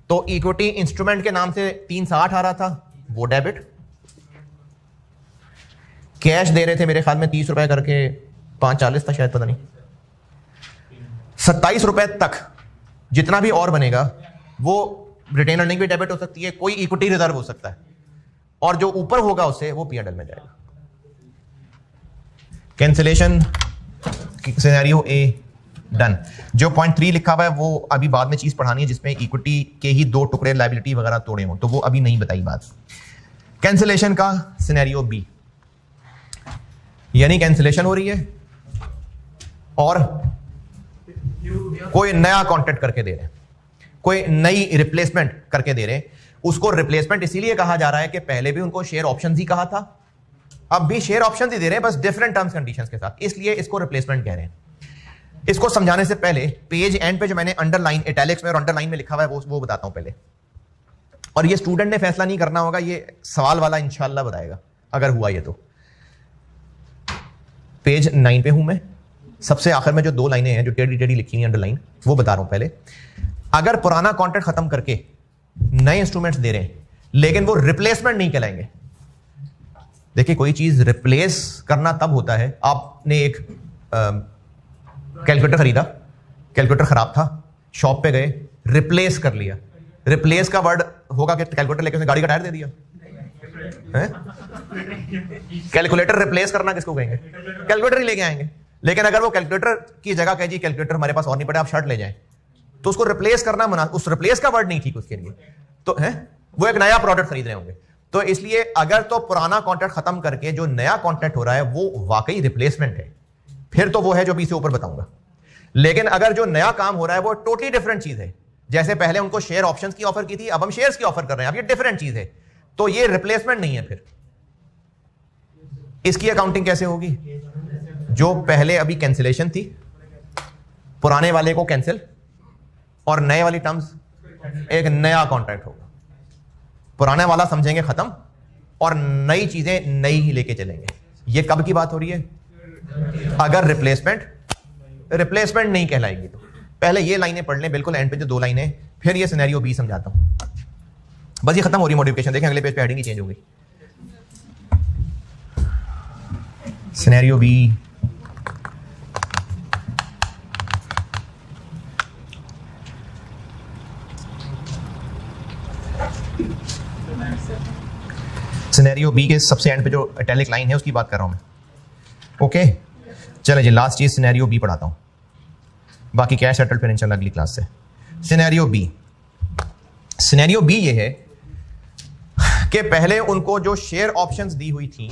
तो इक्विटी इंस्ट्रूमेंट के नाम से 360 आ रहा था वो डेबिट, कैश दे रहे थे मेरे ख्याल में 30 रुपए करके 540 था शायद, पता नहीं, 27 रुपए तक जितना भी और बनेगा वो रिटेन अर्निंग भी डेबिट हो सकती है, कोई इक्विटी रिजर्व हो सकता है, और जो ऊपर होगा उससे वो P&L में जाएगा। कैंसिलेशन सिनेरियो ए डन। जो पॉइंट 3 लिखा हुआ है वो अभी बाद में चीज पढ़ानी है जिसमें इक्विटी के ही 2 टुकड़े लायबिलिटी वगैरह तोड़े हों, तो वो अभी नहीं बताई बात। कैंसिलेशन का सिनेरियो बी, यानी कैंसिलेशन हो रही है और कोई नया कॉन्ट्रैक्ट करके दे रहे हैं, कोई नई रिप्लेसमेंट करके दे रहे हैं। उसको रिप्लेसमेंट इसीलिए कहा जा रहा है कि पहले भी उनको शेयर ऑप्शंस ही कहा था, अब भी शेयर ऑप्शंस ही दे रहे हैं, बस डिफरेंट टर्म्स कंडीशंस के साथ, इसलिए इसको रिप्लेसमेंट कह रहे हैं। इसको समझाने से पहले पेज एंड पे जो मैंने अंडरलाइन, इटैलिक्स में और अंडरलाइन में लिखा हुआ है वो बताता हूं पहले, और ये स्टूडेंट ने फैसला नहीं करना होगा, ये सवाल वाला इंशाल्लाह बताएगा अगर हुआ ये तो। पेज 9 पे हूं मैं, सबसे आखिर में जो 2 लाइनें हैं जो टेढ़ी टेढ़ी लिखी हुई अंडरलाइन, वो बता रहा हूं पहले। अगर पुराना कॉन्ट्रैक्ट खत्म करके नए इंस्ट्रूमेंट्स दे रहे हैं लेकिन वो रिप्लेसमेंट नहीं कहलाएंगे। देखिए कोई चीज रिप्लेस करना तब होता है, आपने एक कैलकुलेटर खरीदा, कैलकुलेटर खराब था, शॉप पे गए, रिप्लेस कर लिया। रिप्लेस का वर्ड होगा कि कैलकुलेटर लेके उसने गाड़ी का टायर दे दिया। कैलकुलेटर रिप्लेस करना किसको कहेंगे? कैलकुलेटर ही लेके आएंगे। लेकिन अगर वो कैलकुलेटर की जगह कहे जी कैलकुलेटर हमारे पास और नहीं पड़े, आप शर्ट ले जाएं, तो उसको रिप्लेस करना मना, उस रिप्लेस का वर्ड नहीं ठीक उसके लिए, तो है वो एक नया प्रोडक्ट खरीद रहे होंगे। तो इसलिए अगर तो पुराना कॉन्ट्रैक्ट खत्म करके जो नया कॉन्ट्रैक्ट हो रहा है वो वाकई रिप्लेसमेंट है, फिर तो वो है जो भी से ऊपर बताऊंगा। लेकिन अगर जो नया काम हो रहा है वो टोटली डिफरेंट चीज है, जैसे पहले उनको शेयर ऑप्शंस की ऑफर की थी, अब हम शेयर्स की ऑफर कर रहे हैं, अब ये डिफरेंट चीज है, तो ये रिप्लेसमेंट नहीं है। फिर इसकी अकाउंटिंग कैसे होगी? जो पहले अभी कैंसिलेशन थी, पुराने वाले को कैंसिल और नए वाली टर्म्स, एक नया कॉन्ट्रैक्ट होगा। पुराना वाला समझेंगे खत्म और नई चीजें नई ही लेके चलेंगे। ये कब की बात हो रही है? अगर रिप्लेसमेंट नहीं कहलाएगी तो। पहले ये लाइनें पढ़ लें, बिल्कुल एंड पे जो 2 लाइनें, फिर ये सिनेरियो बी समझाता हूं। बस ये खत्म हो रही मॉडिफिकेशन, देखें अगले पेज पे हेडिंग ही चेंज हो गई। सिनेरियो बी, सिनेरियो बी के सबसे एंड पे जो इटैलिक लाइन है उसकी बात कर रहा हूं मैं। ओके चले जी, लास्ट चीज सिनेरियो बी पढ़ाता हूं, बाकी कैश सेटल फिर इंशाल्लाह अगली क्लास से। सिनेरियो बी, सिनेरियो बी ये है कि पहले उनको जो शेयर ऑप्शंस दी हुई थी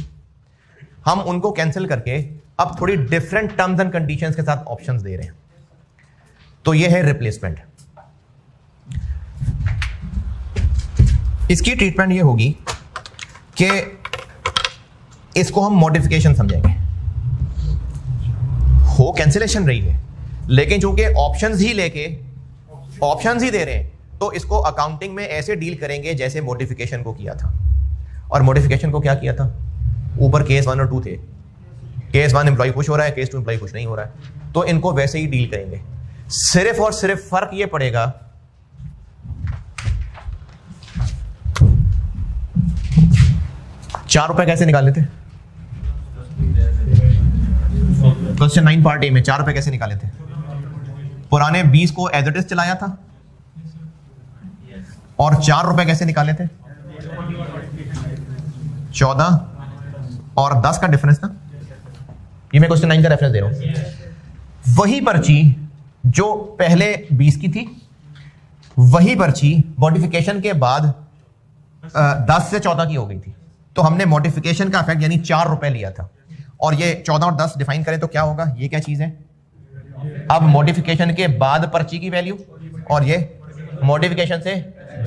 हम उनको कैंसिल करके अब थोड़ी डिफरेंट टर्म्स एंड कंडीशंस के साथ ऑप्शंस दे रहे हैं, तो ये है रिप्लेसमेंट। इसकी ट्रीटमेंट ये होगी कि इसको हम मॉडिफिकेशन समझेंगे। हो कैंसिलेशन रही है लेकिन चूंकि ऑप्शंस ही लेके ऑप्शंस ही दे रहे हैं, तो इसको अकाउंटिंग में ऐसे डील करेंगे जैसे मॉडिफिकेशन को किया था। और मॉडिफिकेशन को क्या किया था? ऊपर केस 1 और 2 थे। केस 1 एम्प्लॉय खुश हो रहा है, केस 2 एम्प्लॉय खुश नहीं हो रहा है, तो इनको वैसे ही डील करेंगे। सिर्फ और सिर्फ फर्क ये पड़ेगा ₹4 कैसे निकाले थे? क्वेश्चन 9 पार्ट ए में ₹4 कैसे निकाले थे? पुराने 20 को एज इट इज चलाया था और ₹4 कैसे निकाले थे? 14 और 10 का डिफरेंस था। ये मैं क्वेश्चन 9 का रेफरेंस दे रहा हूं। वही पर्ची जो पहले 20 की थी, वही पर्ची मॉडिफिकेशन के बाद 10 से 14 की हो गई थी। तो हमने मॉडिफिकेशन का इफेक्ट यानी ₹4 लिया था, और ये 14 और 10 डिफाइन करें तो क्या होगा? ये क्या चीज है? अब मॉडिफिकेशन के बाद पर्ची की वैल्यू और ये मॉडिफिकेशन से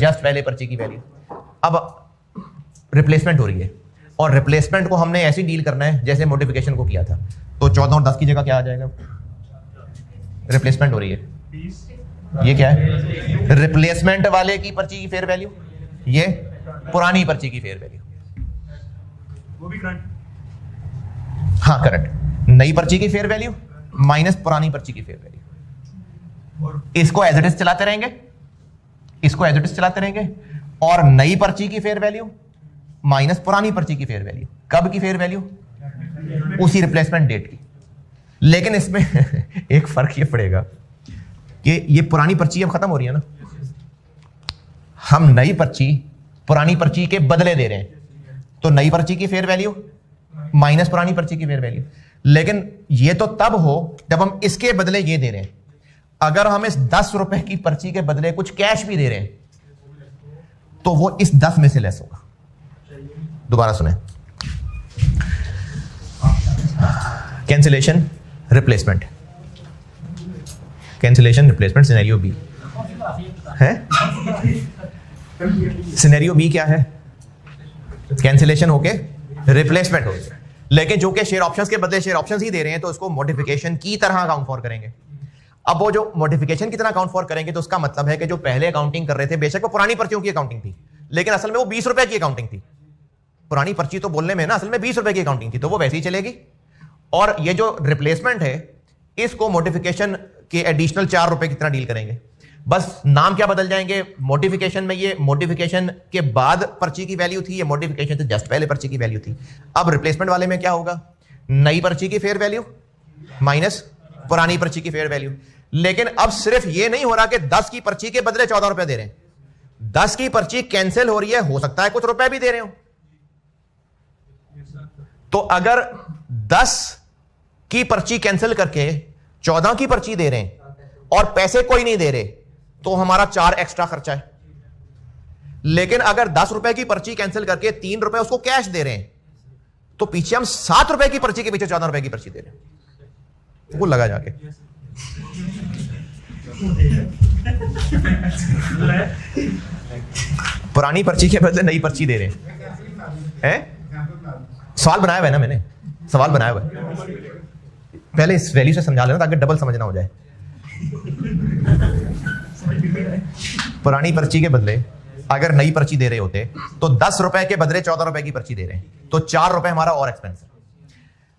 जस्ट पहले पर्ची की वैल्यू। अब रिप्लेसमेंट हो रही है, और रिप्लेसमेंट को हमने ऐसी डील करना है जैसे मॉडिफिकेशन को किया था। तो 14 और 10 की जगह क्या आ जाएगा? रिप्लेसमेंट हो रही है। ये क्या है? रिप्लेसमेंट वाले की पर्ची की फेयर वैल्यू, ये पुरानी पर्ची की फेयर वैल्यू। वो भी करंट। हाँ करंट। नई पर्ची की फेयर वैल्यू माइनस पुरानी पर्ची की फेयर वैल्यू। और इसको एज इट इज चलाते रहेंगे, इसको एज इट इज चलाते रहेंगे, और नई पर्ची की फेयर वैल्यू माइनस पुरानी पर्ची की फेयर वैल्यू। कब की फेयर वैल्यू? उसी रिप्लेसमेंट डेट की। लेकिन इसमें एक फर्क ये पड़ेगा कि ये पुरानी पर्ची अब खत्म हो रही है ना, हम नई पर्ची पुरानी पर्ची के बदले दे रहे हैं, तो नई पर्ची की फेयर वैल्यू माइनस पुरानी पर्ची की फेयर वैल्यू। लेकिन ये तो तब हो जब हम इसके बदले ये दे रहे हैं। अगर हम इस ₹10 की पर्ची के बदले कुछ कैश भी दे रहे हैं, तो वो इस 10 में से लेस होगा। दोबारा सुने, cancellation replacement, cancellation replacement scenario B है। सिनेरियो बी क्या है? कैंसिलेशन होके रिप्लेसमेंट हो गया, लेकिन जो कि शेयर ऑप्शंस के बदले शेयर ऑप्शंस ही दे रहे हैं, तो उसको मॉडिफिकेशन की तरह अकाउंट फॉर करेंगे। अब वो जो मॉडिफिकेशन की तरह अकाउंट फॉर करेंगे, तो उसका मतलब है कि जो पहले अकाउंटिंग कर रहे थे, बेशक वो पुरानी पर्चियों की अकाउंटिंग थी, लेकिन असल में वो ₹20 की अकाउंटिंग थी। पुरानी पर्ची तो बोलने में ना, असल में ₹20 की अकाउंटिंग थी, तो वो वैसे ही चलेगी। और ये जो रिप्लेसमेंट है, इसको मॉडिफिकेशन के एडिशनल ₹4 की तरह डील करेंगे। बस नाम क्या बदल जाएंगे? मॉडिफिकेशन में ये मॉडिफिकेशन के बाद पर्ची की वैल्यू थी, ये मॉडिफिकेशन से जस्ट पहले पर्ची की वैल्यू थी। अब रिप्लेसमेंट वाले में क्या होगा? नई पर्ची की फेयर वैल्यू माइनस पुरानी पर्ची की फेयर वैल्यू। लेकिन अब सिर्फ ये नहीं हो रहा कि 10 की पर्ची के बदले ₹14 दे रहे हैं। 10 की पर्ची कैंसिल हो रही है, हो सकता है कुछ रुपए भी दे रहे हो। तो अगर 10 की पर्ची कैंसिल करके 14 की पर्ची दे रहे हैं और पैसे कोई नहीं दे रहे, तो हमारा 4 एक्स्ट्रा खर्चा है। लेकिन अगर ₹10 की पर्ची कैंसिल करके ₹3 उसको कैश दे रहे हैं, तो पीछे हम ₹7 की पर्ची के पीछे ₹14 की पर्ची दे रहे हैं। वो लगा जाके पुरानी पर्ची के बदले नई पर्ची दे रहे हैं। सवाल बनाया हुआ है ना, मैंने सवाल बनाया हुआ है। पहले इस वैल्यू से समझा लेना ताकि डबल समझना हो जाए। पुरानी पर्ची के बदले अगर नई पर्ची दे रहे होते, तो ₹10 के बदले ₹14 की पर्ची दे रहे हैं, तो ₹4 हमारा और एक्सपेंस है।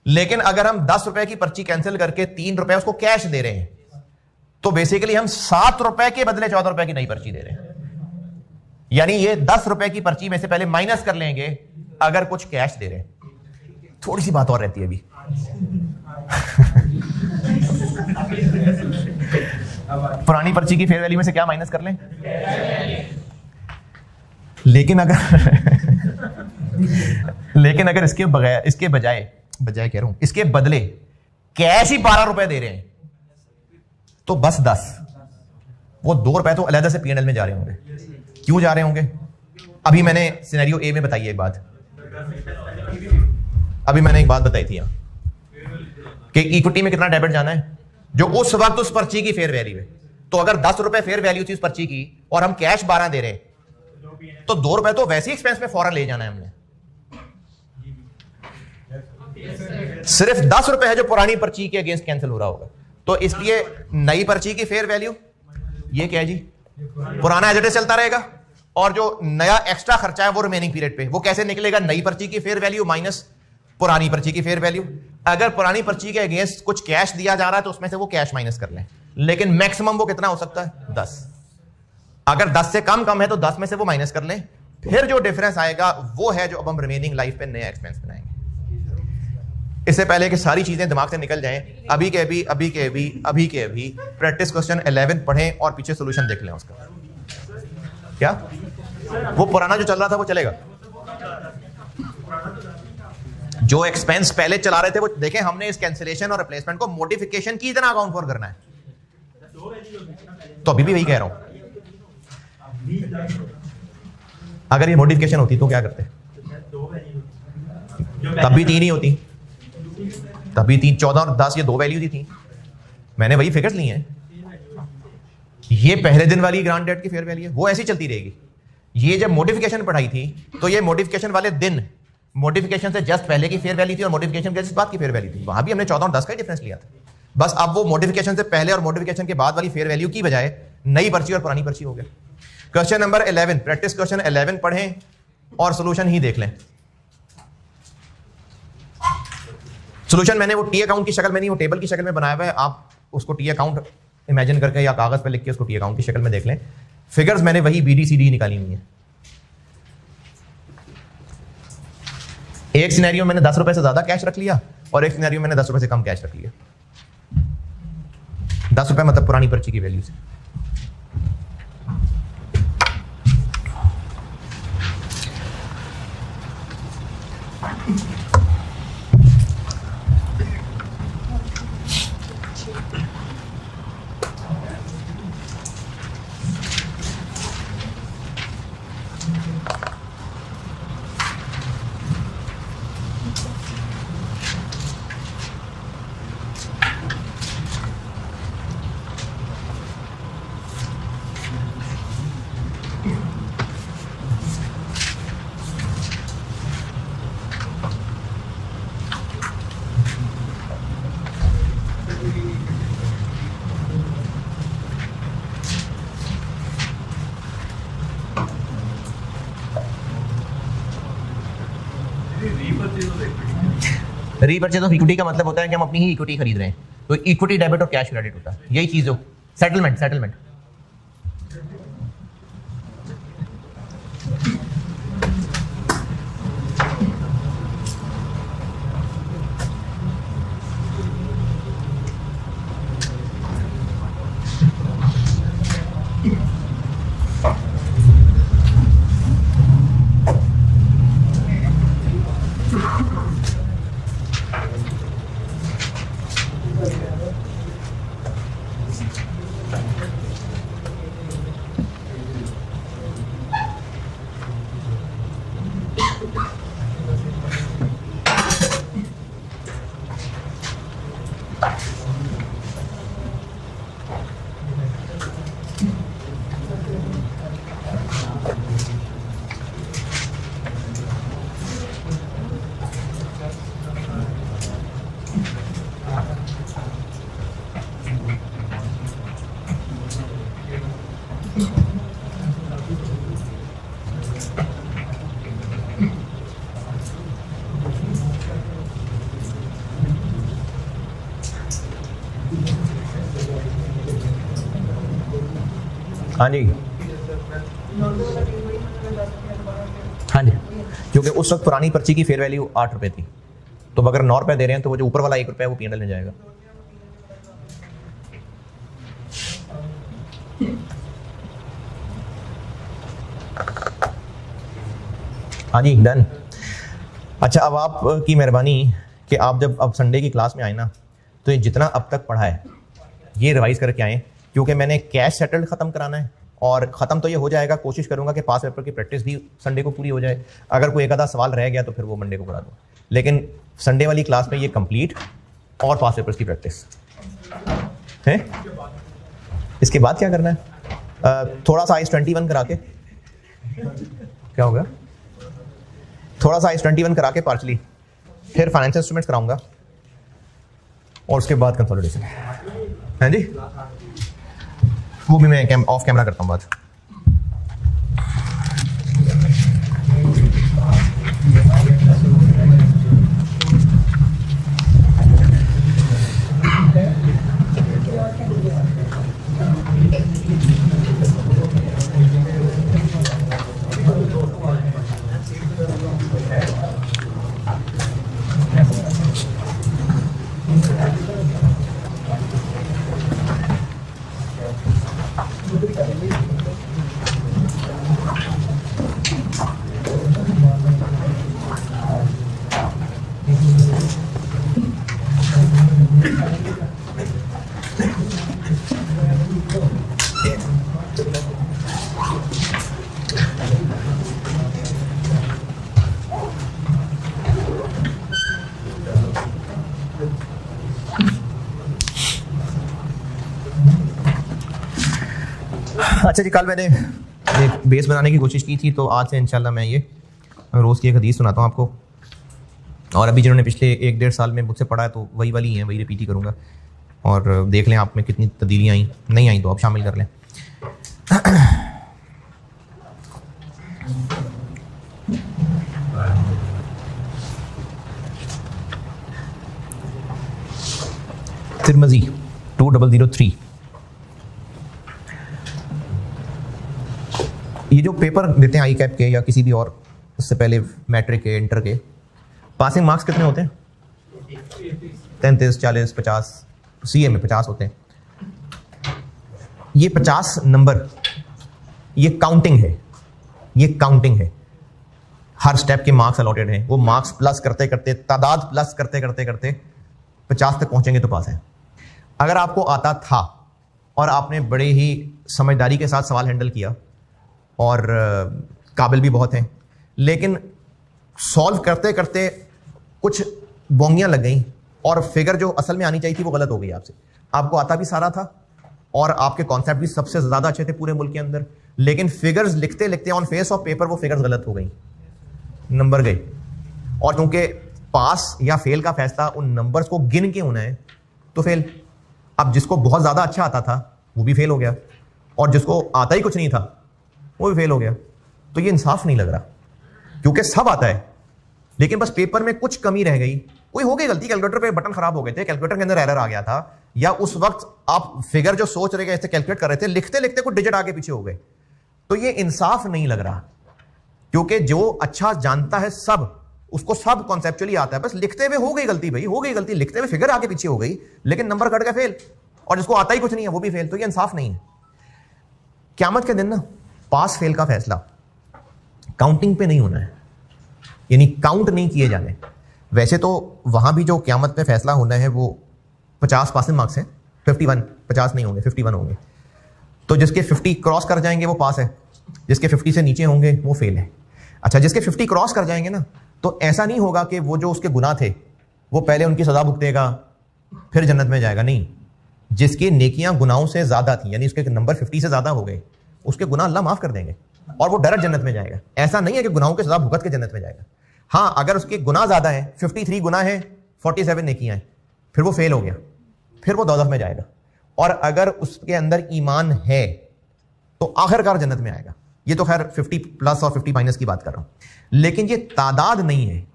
लेकिन अगर हम ₹10 की पर्ची कैंसिल करके ₹3 उसको कैश दे रहे हैं, तो बेसिकली हम ₹7 के बदले ₹14 की नई पर्ची दे रहे हैं। यानी ये ₹10 की पर्ची में से पहले माइनस कर लेंगे अगर कुछ कैश दे रहे हैं। थोड़ी सी बात और रहती है अभी। पुरानी पर्ची की फेयर वैल्यू में से क्या माइनस कर लें? लेकिन अगर इसके बजाय कह रहा हूं, इसके बदले कैश ही ₹12 दे रहे हैं, तो बस 10, वो ₹2 तो अलग से P&L में जा रहे होंगे। क्यों जा रहे होंगे? अभी मैंने सिनेरियो ए में बताई एक बात, अभी मैंने एक बात बताई थी कि इक्विटी में कितना डेबिट जाना है, जो उस वक्त उस पर्ची की फेयर वैल्यू है। तो अगर ₹10 फेयर वैल्यू थी उस पर्ची की और हम कैश 12 दे रहे हैं, तो ₹2 तो वैसे ही एक्सपेंस में फौरन ले जाना है हमने। सिर्फ ₹10 है जो पुरानी पर्ची के अगेंस्ट कैंसिल हो रहा होगा। तो इसलिए नई पर्ची की फेयर वैल्यू ये क्या है जी? पुराना एज इट इज चलता रहेगा, और जो नया एक्स्ट्रा खर्चा है वो रिमेनिंग पीरियड पे। वो कैसे निकलेगा? नई पर्ची की फेयर वैल्यू माइनस पुरानी पर्ची की फेयर वैल्यू। अगर पुरानी पर्ची के अगेंस्ट कुछ कैश दिया जा रहा है तो उसमें से वो कैश माइनस कर लें, लेकिन मैक्सिमम वो कितना हो सकता है? 10। अगर 10 से कम है तो 10 में से वो माइनस कर लें, फिर जो डिफरेंस आएगा वो है जो अब हम रिमेनिंग लाइफ पे नया एक्सपेंस बनाएंगे। इससे पहले कि सारी चीजें दिमाग से निकल जाएं, अभी के अभी प्रैक्टिस क्वेश्चन 11 पढ़ें और पीछे सॉल्यूशन देख लें उसका। क्या वो पुराना जो चल रहा था वो चलेगा? जो एक्सपेंस पहले चला रहे थे वो देखें, हमने इस कैंसिलेशन और रिप्लेसमेंट को मॉडिफिकेशन की तरह अकाउंट फॉर करना है। तो अभी भी वही कह रहा हूं, अगर ये मॉडिफिकेशन होती तो क्या करते? तब भी 3 ही होती, तब भी 3, 14 और 10 ये 2 वैल्यूज ही थी। मैंने वही फिगर्स ली हैं। ये पहले दिन वाली ग्रांट डेट की फेयर वैल्यू है, वो ऐसी चलती रहेगी। ये जब मॉडिफिकेशन पढ़ाई थी तो ये मॉडिफिकेशन वाले दिन मॉडिफिकेशन से जस्ट पहले की फेयर वैल्यू थी और मॉडिफिकेशन के बाद की फेयर वैल्यू थी। वहां भी हमने 14 और 10 का डिफरेंस लिया था। बस अब वो मॉडिफिकेशन से पहले और मॉडिफिकेशन के बाद वाली फेयर वैल्यू की बजाय नई पर्ची और पुरानी पर्ची हो गया। क्वेश्चन नंबर 11, प्रैक्टिस क्वेश्चन 11 पढ़ें और सॉल्यूशन ही देख लें। सॉल्यूशन मैंने वो टी अकाउंट की शक्ल में नहीं, वो टेबल की शक्ल में बनाया हुआ है। आप उसको टी अकाउंट इमेजिन करके या कागज पर लिख के उसको टी अकाउंट की शक्ल में देख लें। फिगर्स मैंने वही BDCD निकाली हुई है। एक सिनेरियो मैंने 10 रुपए से ज्यादा कैश रख लिया और एक सिनेरियो मैंने 10 रुपए से कम कैश रख लिया। 10 रुपए मतलब पुरानी पर्ची की वैल्यू से। रीपर्चेज ऑफ इक्विटी का मतलब होता है कि हम अपनी ही इक्विटी खरीद रहे हैं, तो इक्विटी डेबिट और कैश क्रेडिट होता है। यही चीज हो सेटलमेंट। हाँ जी, हाँ जी, क्योंकि उस वक्त पुरानी पर्ची की फेयर वैल्यू 8 रुपए थी, तो अगर 9 रुपए दे रहे हैं तो वो जो ऊपर वाला 1 रुपया वो P&L में जाएगा। हाँ जी, डन। अच्छा, अब आपकी मेहरबानी कि आप जब अब संडे की क्लास में आए ना, तो ये जितना अब तक पढ़ा है ये रिवाइज करके आए, क्योंकि मैंने कैश सेटल्ड ख़त्म कराना है और ख़त्म तो ये हो जाएगा। कोशिश करूंगा कि पास पेपर की प्रैक्टिस भी संडे को पूरी हो जाए। अगर कोई एक आधा सवाल रह गया तो फिर वो मंडे को करा दूँ, लेकिन संडे वाली क्लास में ये कंप्लीट और पास पेपर्स की प्रैक्टिस है। इसके बाद क्या करना है? थोड़ा सा IAS 21 करा के, क्या होगा, थोड़ा सा IAS 21 करा के पार्शली, फिर फाइनेंशियल इंस्ट्रूमेंट्स कराऊंगा और उसके बाद कंसोलिडेशन। हैं जी, वो भी मैं ऑफ कैमरा करता हूँ बात। अच्छा जी, कल मैंने एक बेस बनाने की कोशिश की थी, तो आज से इंशाल्लाह मैं ये रोज़ की एक हदीस सुनाता हूँ आपको। और अभी जिन्होंने पिछले 1-1.5 साल में मुझसे पढ़ा है तो वही वाली हैं, वही रिपीट ही करूँगा। और देख लें आप में कितनी तब्दीलियाँ आई, नहीं आई तो आप शामिल कर लें। तिरमिज़ी 2003। ये जो पेपर देते हैं आई कैप के या किसी भी और, उससे पहले मैट्रिक के, इंटर के, पासिंग मार्क्स कितने होते हैं? 33, 40, 50, सीए में 50 होते हैं। ये 50 नंबर ये काउंटिंग है, ये काउंटिंग है। हर स्टेप के मार्क्स अलॉटेड हैं। वो मार्क्स प्लस करते करते, तादाद प्लस करते करते करते 50 तक पहुंचेंगे तो पास है। अगर आपको आता था और आपने बड़े ही समझदारी के साथ सवाल हैंडल किया और काबिल भी बहुत हैं, लेकिन सॉल्व करते करते कुछ बोंगियां लग गई और फिगर जो असल में आनी चाहिए थी वो गलत हो गई आपसे। आपको आता भी सारा था और आपके कॉन्सेप्ट भी सबसे ज़्यादा अच्छे थे पूरे मुल्क के अंदर, लेकिन फिगर्स लिखते लिखते ऑन फेस ऑफ पेपर वो फिगर्स गलत हो गई, नंबर गए। और क्योंकि पास या फेल का फैसला उन नंबर्स को गिन के होना है तो फेल। अब जिसको बहुत ज़्यादा अच्छा आता था वो भी फेल हो गया और जिसको आता ही कुछ नहीं था वो भी फेल हो गया। तो ये इंसाफ नहीं लग रहा, क्योंकि सब आता है लेकिन बस पेपर में कुछ कमी रह गई, कोई हो गई गलती, कैलकुलेटर पे बटन खराब हो गए थे, कैलकुलेटर के अंदर एरर आ गया था, या उस वक्त आप फिगर जो सोच रहे थे कैलकुलेट कर रहे थे, लिखते लिखते कुछ डिजिट आगे पीछे हो गए। तो ये इंसाफ नहीं लग रहा, क्योंकि जो अच्छा जानता है सब, उसको सब कॉन्सेप्चुअली आता है, बस लिखते हुए हो गई गलती, भाई हो गई गलती, लिखते हुए फिगर आगे पीछे हो गई लेकिन नंबर कट गया फेल, और जिसको आता ही कुछ नहीं है वो भी फेल। तो ये इंसाफ नहीं है। क़यामत के दिन ना पास फेल का फैसला काउंटिंग पे नहीं होना है, यानी काउंट नहीं किए जाने। वैसे तो वहां भी जो क़यामत पे फैसला होना है वो 50 पासिंग मार्क्स हैं, 51, 50 नहीं होंगे, 51 होंगे। तो जिसके 50 क्रॉस कर जाएंगे वो पास है, जिसके 50 से नीचे होंगे वो फेल है। अच्छा, जिसके 50 क्रॉस कर जाएंगे ना, तो ऐसा नहीं होगा कि वो जो उसके गुनाह थे वो पहले उनकी सजा भुगतेगा फिर जन्नत में जाएगा, नहीं। जिसकी नेकियां गुनाहों से ज्यादा थी, यानी उसके नंबर 50 से ज्यादा हो गए, उसके गुनाह अल्लाह माफ कर देंगे और वो डायरेक्ट जन्नत में जाएगा। ऐसा नहीं है कि गुनाहों की सजा भुगत के जन्नत में जाएगा। हाँ, अगर उसके गुनाह ज्यादा है, 53 गुनाह है, 47 नेकियां हैं, फिर वो फेल हो गया, फिर वो दोज़ख में जाएगा। और अगर उसके अंदर ईमान है तो आखिरकार जन्नत में आएगा। ये तो खैर 50 प्लस और 50 माइनस की बात कर रहा हूं, लेकिन ये तादाद नहीं है,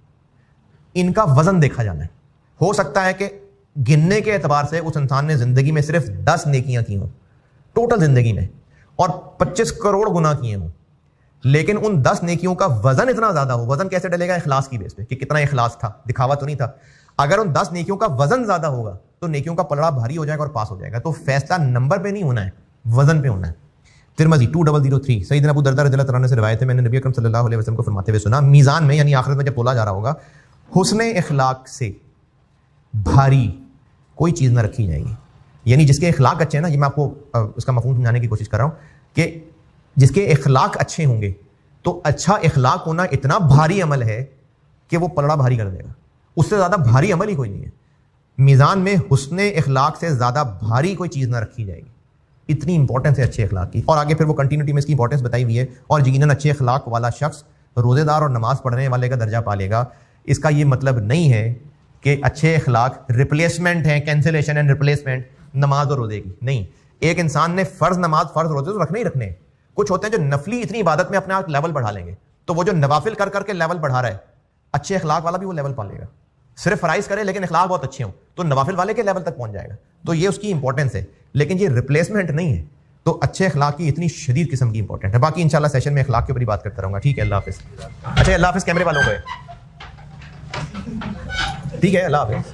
इनका वजन देखा जाना है। हो सकता है कि गिनने के एतबार से उस इंसान ने जिंदगी में सिर्फ 10 नेकियां की हों टोटल जिंदगी में, और 25 करोड़ गुनाह किए हों, लेकिन उन 10 नेकियों का वजन इतना ज्यादा हो। वजन कैसे डलेगा? इखलास की बेस पे, कि कितना इखलास था, दिखावा तो नहीं था। अगर उन 10 नेकियों का वजन ज्यादा होगा तो नेकियों का पलड़ा भारी हो जाएगा और पास हो जाएगा। तो फैसला नंबर पे नहीं होना है, वजन पे होना है। तिरमिज़ी 2003, सईदना अबू दरदा रज़ियल्लाहु अन्हु से रिवायत है, मैंने नबी अकरम सल्लल्लाहु अलैहि वसल्लम को फरमाते हुए सुना, मीज़ान में यानी आखिरत में जब तोला जा रहा होगा, हुस्ने इखलाक से भारी कोई चीज़ ना रखी जाएगी। यानी जिसके इखलाक अच्छे हैं ना, ये मैं आपको उसका मफ़हूम समझाने की कोशिश कर रहा हूँ कि जिसके इखलाक अच्छे होंगे तो अच्छा इखलाक होना इतना भारी अमल है कि वो पलड़ा भारी कर देगा। उससे ज़्यादा भारी अमल ही कोई नहीं है। मीज़ान में हुस्ने इखलाक से ज़्यादा भारी कोई चीज़ ना रखी जाएगी, इतनी इंपॉर्टेंस है अच्छे इखलाक की। और आगे फिर वो कंटिन्यूटी में इसकी इंपॉर्टेंस बताई हुई है। और यकीनन अच्छे इखलाक वाला शख्स रोज़ेदार और नमाज पढ़ने वाले का दर्जा पा लेगा। इसका ये मतलब नहीं है कि अच्छे इखलाक रिप्लेसमेंट हैं, कैंसिलेशन एंड रिप्लेसमेंट नमाज और रोज़े की, नहीं। एक इंसान ने फर्ज नमाज, फर्ज रोजे तो रखने ही रखने। कुछ होते हैं जो नफली इतनी इबादत में अपने आप लेवल बढ़ा लेंगे, तो वो जो नवाफिल कर करके लेवल बढ़ा रहा है, अच्छे अखलाक वाला भी वो लेवल पा लेगा। सिर्फ फराइज करे लेकिन अखलाक बहुत अच्छे हो तो नवाफिल वाले के लेवल तक पहुंच जाएगा। तो ये उसकी इंपॉर्टेंस है, लेकिन ये रिप्लेसमेंट नहीं है। तो अच्छे अखलाक की इतनी शदीद किस्म की इंपॉर्टेंट है। बाकी इंशाल्लाह सेशन में अखलाक के ऊपर ही बात करता रहूंगा। ठीक है, अल्लाह हाफिज। अच्छा, अल्लाह हाफिज कैमरे वालों को। ठीक है, अल्लाह हाफिज।